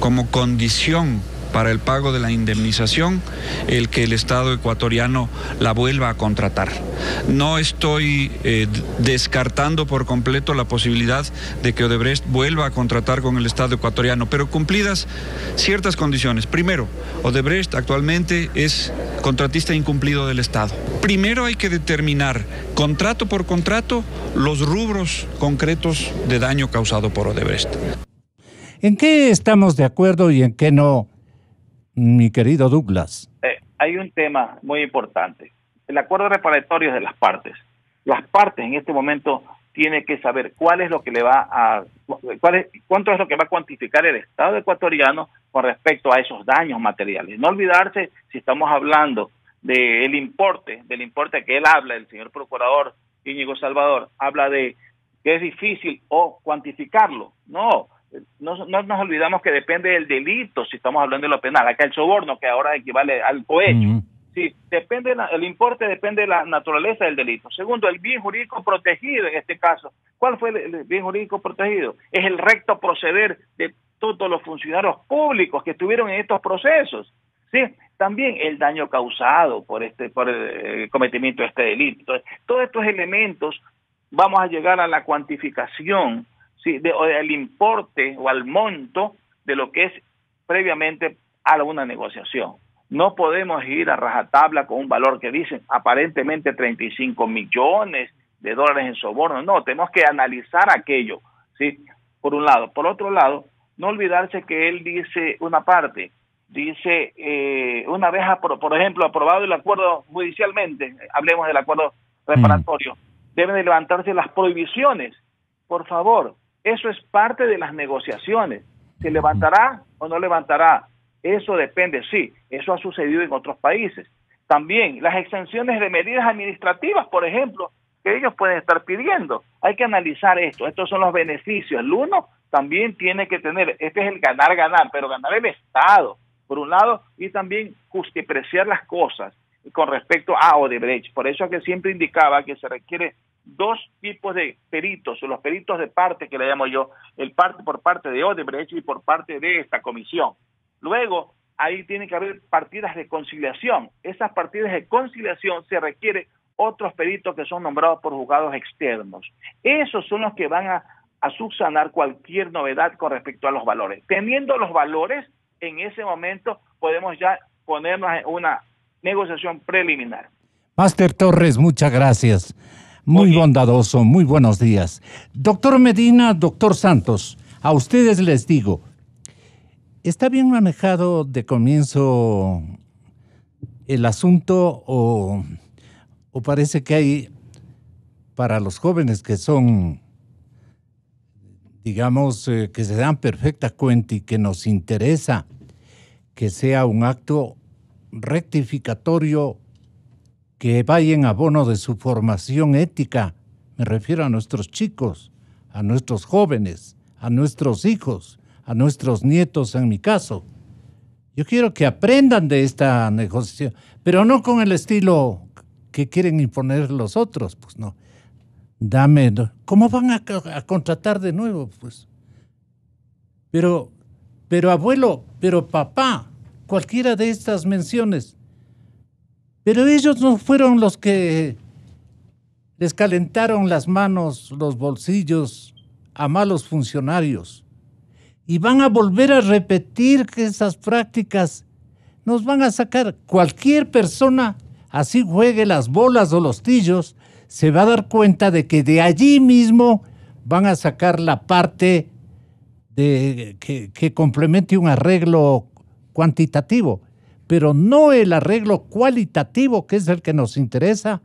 como condición para el pago de la indemnización el que el Estado ecuatoriano la vuelva a contratar. No estoy descartando por completo la posibilidad de que Odebrecht vuelva a contratar con el Estado ecuatoriano, pero cumplidas ciertas condiciones. Primero, Odebrecht actualmente es contratista incumplido del Estado. Primero hay que determinar, contrato por contrato, los rubros concretos de daño causado por Odebrecht. ¿En qué estamos de acuerdo y en qué no, mi querido Douglas? Hay un tema muy importante. El acuerdo reparatorio es de las partes. Las partes en este momento tienen que saber cuánto es lo que va a cuantificar el Estado ecuatoriano con respecto a esos daños materiales. No olvidarse, si estamos hablando del importe que él habla, el señor procurador Íñigo Salvador, habla de que es difícil el cuantificarlo. No nos olvidamos que depende del delito, si estamos hablando de lo penal. Acá el soborno, que ahora equivale al cohecho. Sí, el importe depende de la naturaleza del delito. Segundo, el bien jurídico protegido en este caso. ¿Cuál fue el bien jurídico protegido? Es el recto proceder de todos los funcionarios públicos que estuvieron en estos procesos. Sí, también el daño causado por el cometimiento de este delito. Entonces, todos estos elementos vamos a llegar a la cuantificación, sí, el importe o al monto de lo que es previamente a una negociación. No podemos ir a rajatabla con un valor que dicen aparentemente 35 millones de dólares en soborno. No, tenemos que analizar aquello, ¿sí? Por un lado. Por otro lado, no olvidarse que él dice una parte. Dice, una vez, por ejemplo, aprobado el acuerdo judicialmente, hablemos del acuerdo reparatorio, deben de levantarse las prohibiciones. Por favor, eso es parte de las negociaciones. ¿Se levantará o no levantará? Eso depende, sí, eso ha sucedido en otros países. También las exenciones de medidas administrativas, por ejemplo, que ellos pueden estar pidiendo. Hay que analizar esto. Estos son los beneficios. El uno también tiene que tener, este es el ganar, pero ganar el Estado, por un lado, y también justipreciar las cosas con respecto a Odebrecht. Por eso es que siempre indicaba que se requiere dos tipos de peritos, o los peritos de parte, que le llamo yo, por parte de Odebrecht y por parte de esta comisión. Luego, ahí tiene que haber partidas de conciliación. Esas partidas de conciliación se requiere otros peritos que son nombrados por juzgados externos. Esos son los que van a subsanar cualquier novedad con respecto a los valores. Teniendo los valores, en ese momento podemos ya ponernos en una negociación preliminar. Máster Torres, muchas gracias. Muy bondadoso, muy buenos días. Doctor Medina, doctor Santos, a ustedes les digo, ¿está bien manejado de comienzo el asunto o parece que hay, para los jóvenes que son, digamos, que se dan perfecta cuenta y que nos interesa que sea un acto rectificatorio que vaya en abono de su formación ética? Me refiero a nuestros chicos, a nuestros jóvenes, a nuestros hijos, a nuestros nietos en mi caso. Yo quiero que aprendan de esta negociación, pero no con el estilo que quieren imponer los otros, pues no. ¿Cómo van a contratar de nuevo? Pues. Pero abuelo, pero papá, cualquiera de estas menciones. Pero ellos no fueron los que les calentaron las manos, los bolsillos a malos funcionarios. Y van a volver a repetir que esas prácticas nos van a sacar. Cualquier persona, así juegue las bolas o los tillos, se va a dar cuenta de que de allí mismo van a sacar la parte de que complemente un arreglo cuantitativo, pero no el arreglo cualitativo, que es el que nos interesa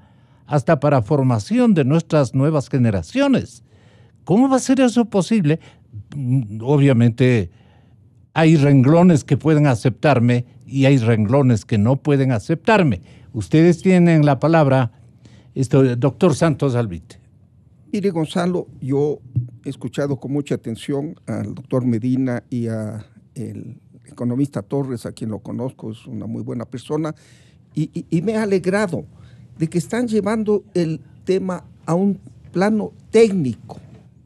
hasta para formación de nuestras nuevas generaciones. ¿Cómo va a ser eso posible? Obviamente hay renglones que pueden aceptarme y hay renglones que no pueden aceptarme. Ustedes tienen la palabra, doctor Santos Alvite. Mire, Gonzalo, yo he escuchado con mucha atención al doctor Medina y al economista Torres, a quien lo conozco, es una muy buena persona, y me ha alegrado de que están llevando el tema a un plano técnico,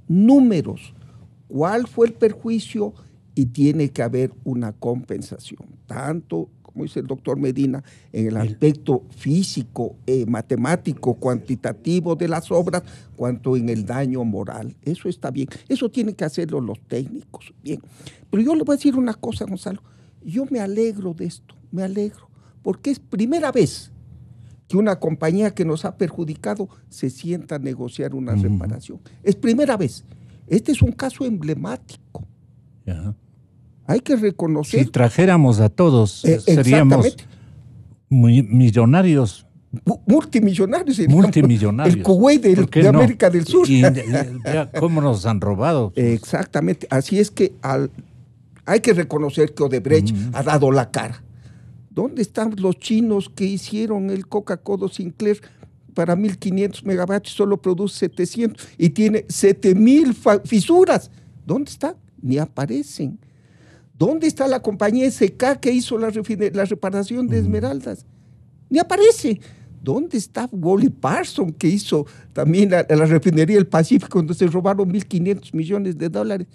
números, cuál fue el perjuicio y tiene que haber una compensación, tanto, como dice el doctor Medina, en el aspecto físico, matemático, cuantitativo de las obras, cuanto en el daño moral. Eso está bien, eso tienen que hacerlo los técnicos, bien. Pero yo le voy a decir una cosa, Gonzalo, yo me alegro de esto, me alegro, porque es primera vez que una compañía que nos ha perjudicado se sienta a negociar una reparación. Es primera vez. Este es un caso emblemático. Ajá. Hay que reconocer. Si trajéramos a todos, seríamos millonarios. Multimillonarios. Multimillonarios. El Kuwait de América del Sur. Y ¿cómo nos han robado? Exactamente. Así es que hay que reconocer que Odebrecht ha dado la cara. ¿Dónde están los chinos que hicieron el Coca-Cola Sinclair para 1.500 megavatios? Solo produce 700 y tiene 7.000 fisuras. ¿Dónde están? Ni aparecen. ¿Dónde está la compañía SK que hizo la reparación de Esmeraldas? Ni aparece. ¿Dónde está Wally Parson que hizo también la refinería del Pacífico donde se robaron 1.500 millones de dólares?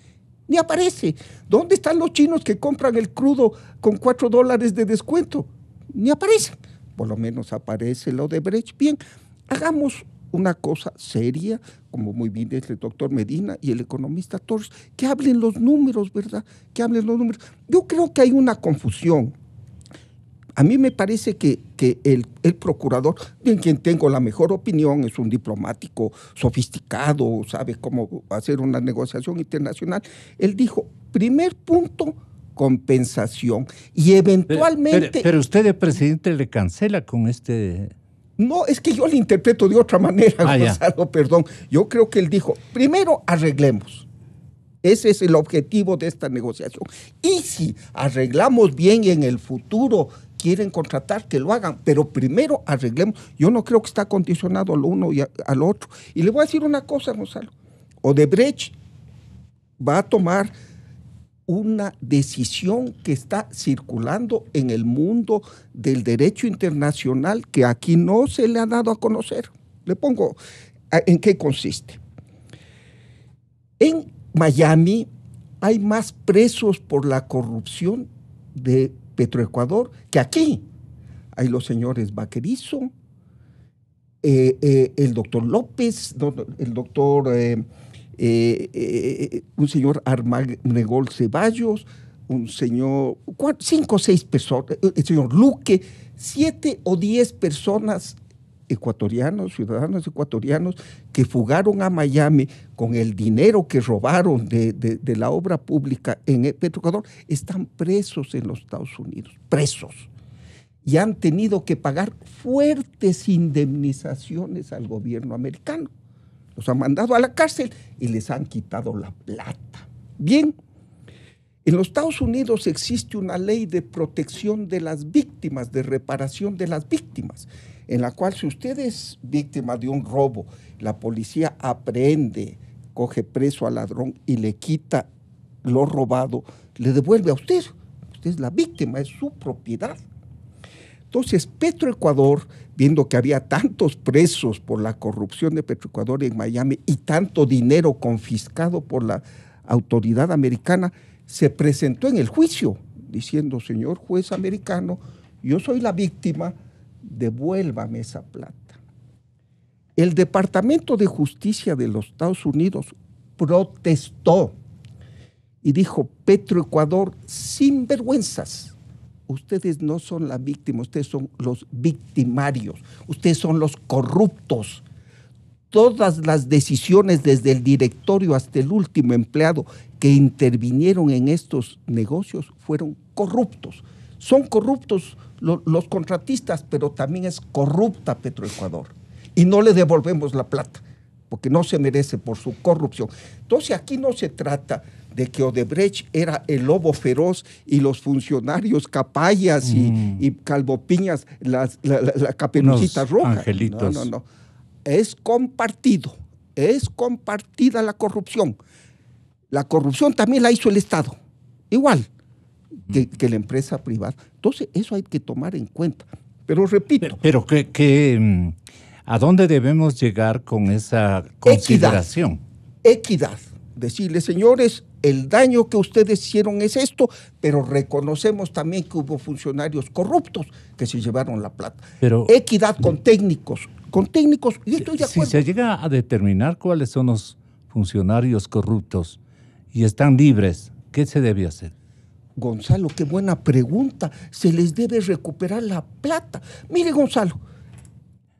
Ni aparece. ¿Dónde están los chinos que compran el crudo con $4 de descuento? Ni aparecen. Por lo menos aparece el Odebrecht. Bien, hagamos una cosa seria, como muy bien dice el doctor Medina y el economista Torres, que hablen los números, ¿verdad? Que hablen los números. Yo creo que hay una confusión. A mí me parece que el procurador, en quien tengo la mejor opinión, es un diplomático sofisticado, sabe cómo hacer una negociación internacional. Él dijo, primer punto, compensación. Y eventualmente... Pero usted, el presidente, le cancela con este... No, es que yo le interpreto de otra manera, Gonzalo, perdón. Yo creo que él dijo, primero arreglemos. Ese es el objetivo de esta negociación. Y si arreglamos bien y en el futuro quieren contratar, que lo hagan, pero primero arreglemos. Yo no creo que está condicionado al uno y al otro. Y le voy a decir una cosa, Gonzalo. Odebrecht va a tomar una decisión que está circulando en el mundo del derecho internacional que aquí no se le ha dado a conocer. Le pongo en qué consiste. En Miami hay más presos por la corrupción de Petroecuador que aquí. Hay los señores Vaquerizo, el doctor López, el doctor... un señor Armagregol Ceballos, un señor, 5 o 6 personas, el señor Luque, 7 o 10 personas ecuatorianos, ciudadanos ecuatorianos, que fugaron a Miami con el dinero que robaron de la obra pública en Petroecuador, están presos en los Estados Unidos, presos. Y han tenido que pagar fuertes indemnizaciones al gobierno americano. Los han mandado a la cárcel y les han quitado la plata. Bien, en los Estados Unidos existe una ley de protección de las víctimas, de reparación de las víctimas, en la cual si usted es víctima de un robo, la policía aprehende, coge preso al ladrón y le quita lo robado, le devuelve a usted. Usted es la víctima, es su propiedad. Entonces, Petroecuador, viendo que había tantos presos por la corrupción de Petroecuador en Miami y tanto dinero confiscado por la autoridad americana, se presentó en el juicio diciendo, señor juez americano, yo soy la víctima, devuélvame esa plata. El Departamento de Justicia de los Estados Unidos protestó y dijo, Petroecuador, sin vergüenzas, ustedes no son la víctima, ustedes son los victimarios, ustedes son los corruptos. Todas las decisiones, desde el directorio hasta el último empleado que intervinieron en estos negocios, fueron corruptos. Son corruptos los contratistas, pero también es corrupta Petroecuador. Y no le devolvemos la plata, porque no se merece por su corrupción. Entonces aquí no se trata de que Odebrecht era el lobo feroz y los funcionarios Capayas y Calvopiñas, la caperucita roja. Angelitos. No. Es compartida la corrupción. La corrupción también la hizo el Estado, igual que la empresa privada. Entonces, eso hay que tomar en cuenta. Pero repito. Pero ¿a dónde debemos llegar con esa consideración? Equidad. Decirle, señores, el daño que ustedes hicieron es esto, pero reconocemos también que hubo funcionarios corruptos que se llevaron la plata. Pero, equidad con técnicos, y estoy de acuerdo. Si se llega a determinar cuáles son los funcionarios corruptos y están libres, ¿qué se debe hacer? Gonzalo, qué buena pregunta. Se les debe recuperar la plata. Mire, Gonzalo,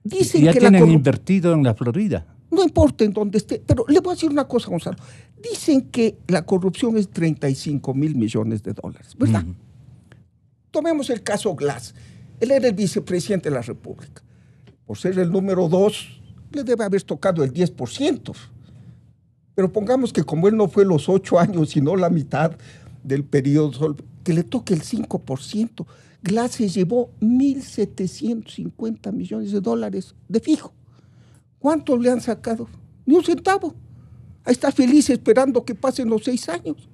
dicen ya que tienen invertido en la Florida. No importa en dónde esté, pero le voy a decir una cosa, Gonzalo. Dicen que la corrupción es 35 mil millones de dólares, ¿verdad? Tomemos el caso Glass. Él era el vicepresidente de la República. Por ser el número 2, le debe haber tocado el 10%. Pero pongamos que como él no fue los 8 años, sino la mitad del periodo, que le toque el 5%. Glass se llevó 1.750 millones de dólares de fijo. ¿Cuánto le han sacado? Ni un centavo. Ahí está feliz esperando que pasen los 6 años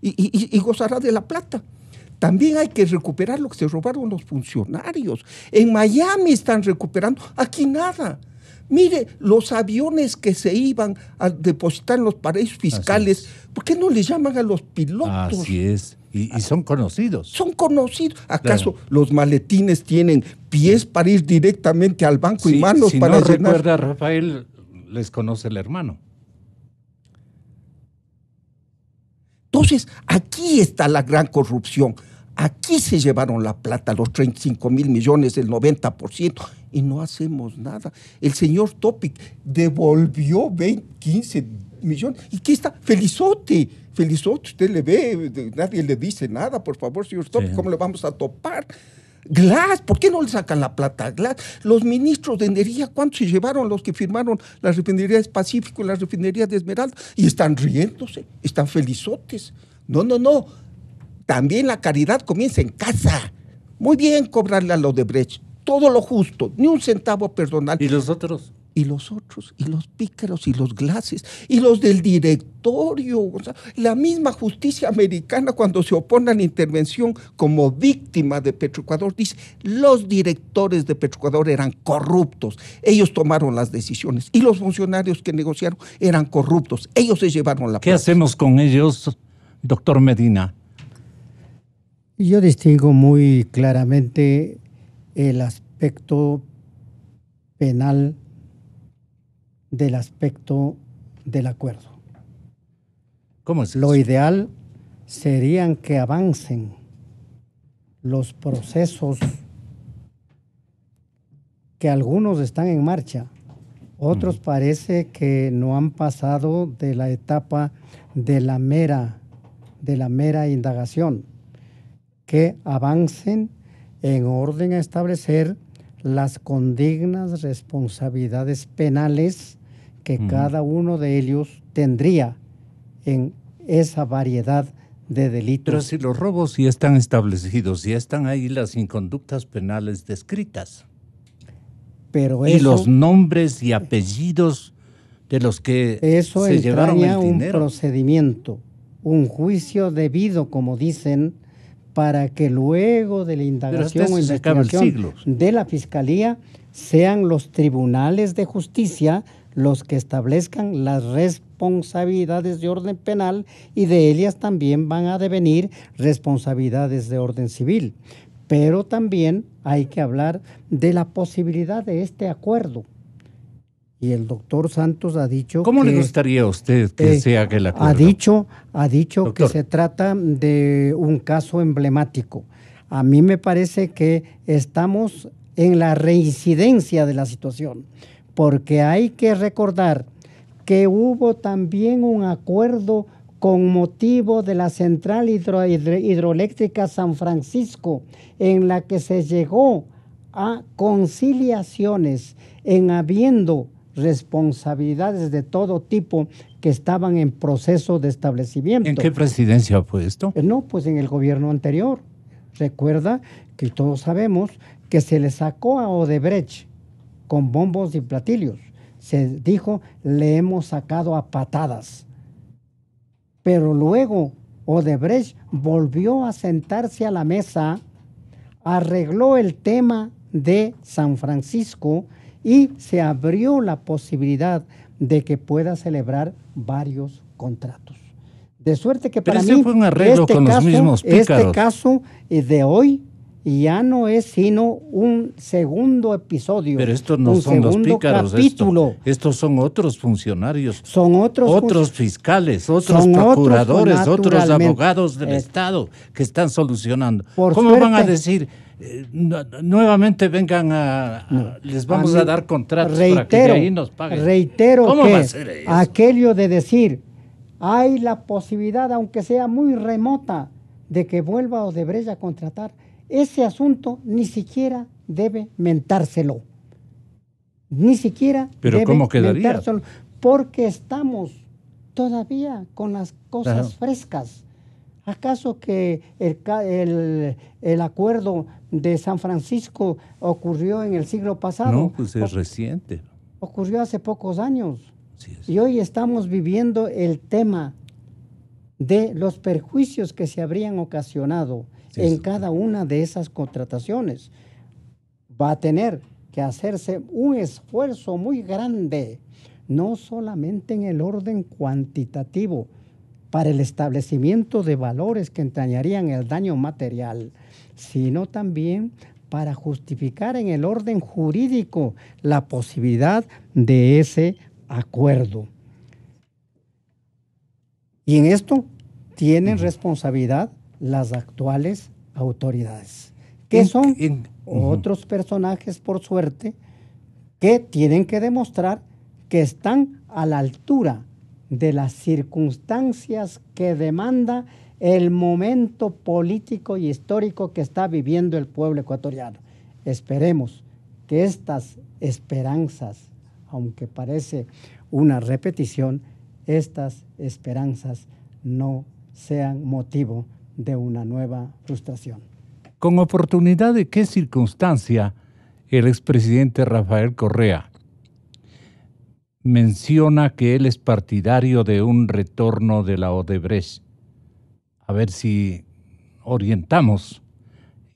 y gozará de la plata. También hay que recuperar lo que se robaron los funcionarios. En Miami están recuperando, aquí nada. Mire, los aviones que se iban a depositar en los paraísos fiscales, ¿por qué no les llaman a los pilotos? Así es. Y son conocidos. Son conocidos. ¿Acaso los maletines tienen pies para ir directamente al banco y manos para llenar? Si no recuerda, Rafael, les conoce el hermano. Entonces, aquí está la gran corrupción. Aquí se llevaron la plata, los 35 mil millones, el 90%, y no hacemos nada. El señor Topic devolvió 15 millones. ¿Y qué está? Felizote, usted le ve, nadie le dice nada, por favor, señor Topic, ¿cómo le vamos a topar? Glass, ¿por qué no le sacan la plata a Glass? Los ministros de energía, ¿cuántos se llevaron los que firmaron las refinerías Pacífico y las refinerías de Esmeralda? Y están riéndose, están felizotes. No. También la caridad comienza en casa. Muy bien cobrarle a los de Brecht, todo lo justo, ni un centavo personal. ¿Y los otros? Y los otros, y los pícaros, y los glases, y los del directorio. O sea, la misma justicia americana, cuando se opone a la intervención como víctima de Petroecuador, dice, los directores de Petroecuador eran corruptos, ellos tomaron las decisiones, y los funcionarios que negociaron eran corruptos, ellos se llevaron la plata. ¿Qué hacemos con ellos, doctor Medina? Yo distingo muy claramente el aspecto penal del aspecto del acuerdo. ¿Cómo es eso? Lo ideal serían que avancen los procesos que algunos están en marcha, otros parece que no han pasado de la etapa de la mera indagación, que avancen en orden a establecer las condignas responsabilidades penales que cada uno de ellos tendría en esa variedad de delitos. Pero si los robos ya están establecidos, ya están ahí las inconductas penales descritas. Pero y eso, los nombres y apellidos de los que eso se llevaron el un dinero. procedimiento, un juicio debido, como dicen, para que luego de la indagación o investigación de la Fiscalía sean los tribunales de justicia los que establezcan las responsabilidades de orden penal, y de ellas también van a devenir responsabilidades de orden civil. Pero también hay que hablar de la posibilidad de este acuerdo. Y el doctor Santos ha dicho ¿Cómo le gustaría a usted que se haga el acuerdo? Ha dicho doctor, que se trata de un caso emblemático. A mí me parece que estamos en la reincidencia de la situación, porque hay que recordar que hubo también un acuerdo con motivo de la central hidroeléctrica San Francisco, en la que se llegó a conciliaciones en habiendo responsabilidades de todo tipo que estaban en proceso de establecimiento. ¿En qué presidencia fue esto? No, pues en el gobierno anterior. Recuerda que todos sabemos que se le sacó a Odebrecht con bombos y platillos. Se dijo, le hemos sacado a patadas. Pero luego Odebrecht volvió a sentarse a la mesa, arregló el tema de San Francisco y se abrió la posibilidad de que pueda celebrar varios contratos. De suerte que para mí fue un arreglo con los mismos pícaros. Este caso de hoy ya no es sino un segundo episodio. Pero estos no son los pícaros, estos son otros funcionarios, son otros fiscales, otros procuradores, otros abogados del Estado que están solucionando. ¿Cómo van a decir? Nuevamente vengan les vamos a dar contratos para que de ahí nos paguen. Reitero ¿Cómo que va a ser eso? Aquello de decir, hay la posibilidad, aunque sea muy remota, de que vuelva Odebrecht a contratar, ese asunto ni siquiera debe mentárselo. Ni siquiera ¿Pero cómo quedaría? Mentárselo, porque estamos todavía con las cosas frescas. ¿Acaso que el acuerdo de San Francisco ocurrió en el siglo pasado? No, pues es reciente. Ocurrió hace pocos años. Sí, y hoy estamos viviendo el tema de los perjuicios que se habrían ocasionado en cada una de esas contrataciones. Va a tener que hacerse un esfuerzo muy grande, no solamente en el orden cuantitativo, para el establecimiento de valores que entrañarían el daño material, sino también para justificar en el orden jurídico la posibilidad de ese acuerdo. Y en esto tienen responsabilidad las actuales autoridades, que son otros personajes, por suerte, que tienen que demostrar que están a la altura de las circunstancias que demanda el momento político y histórico que está viviendo el pueblo ecuatoriano. Esperemos que estas esperanzas, aunque parece una repetición, estas esperanzas no sean motivo de una nueva frustración. ¿Con oportunidad de qué circunstancia el expresidente Rafael Correa menciona que él es partidario de un retorno de la Odebrecht? A ver si orientamos,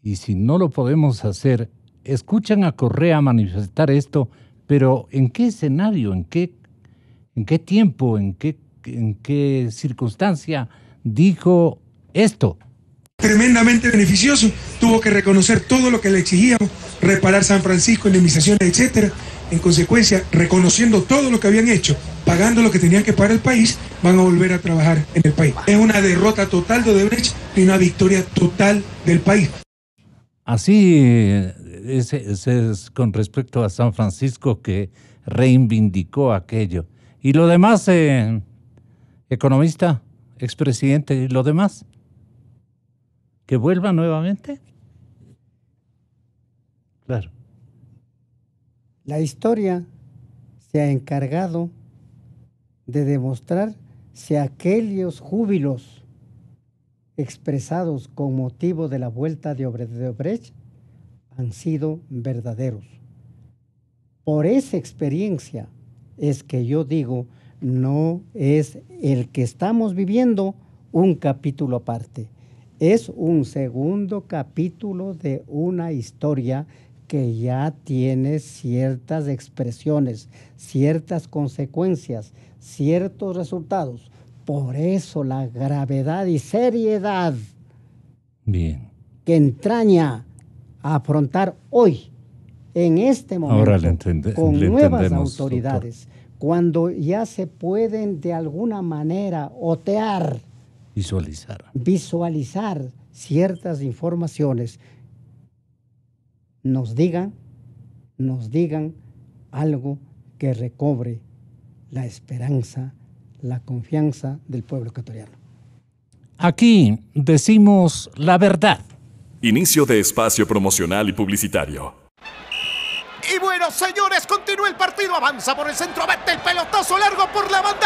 y si no lo podemos hacer, escuchan a Correa manifestar esto, pero ¿en qué escenario, en qué tiempo, en qué circunstancia dijo esto? Tremendamente beneficioso, tuvo que reconocer todo lo que le exigíamos, reparar San Francisco, indemnizaciones, etcétera. En consecuencia, reconociendo todo lo que habían hecho, pagando lo que tenían que pagar el país, van a volver a trabajar en el país. Es una derrota total de Odebrecht y una victoria total del país. Así ese es con respecto a San Francisco, que reivindicó aquello. ¿Y lo demás, economista, expresidente, y lo demás? ¿Que vuelva nuevamente? Claro. La historia se ha encargado de demostrar si aquellos júbilos expresados con motivo de la vuelta de Odebrecht han sido verdaderos. Por esa experiencia es que yo digo, no es el que estamos viviendo un capítulo aparte. Es un segundo capítulo de una historia que ya tiene ciertas expresiones, ciertas consecuencias, ciertos resultados. Por eso la gravedad y seriedad Bien. que entraña a afrontar hoy, en este momento, con nuevas autoridades, doctor, cuando ya se pueden de alguna manera otear, visualizar ciertas informaciones, nos digan algo que recobre la esperanza, la confianza del pueblo ecuatoriano. Aquí decimos la verdad. Inicio de espacio promocional y publicitario. Y bueno, señores, continúa el partido, avanza por el centro, mete el pelotazo largo por la banda,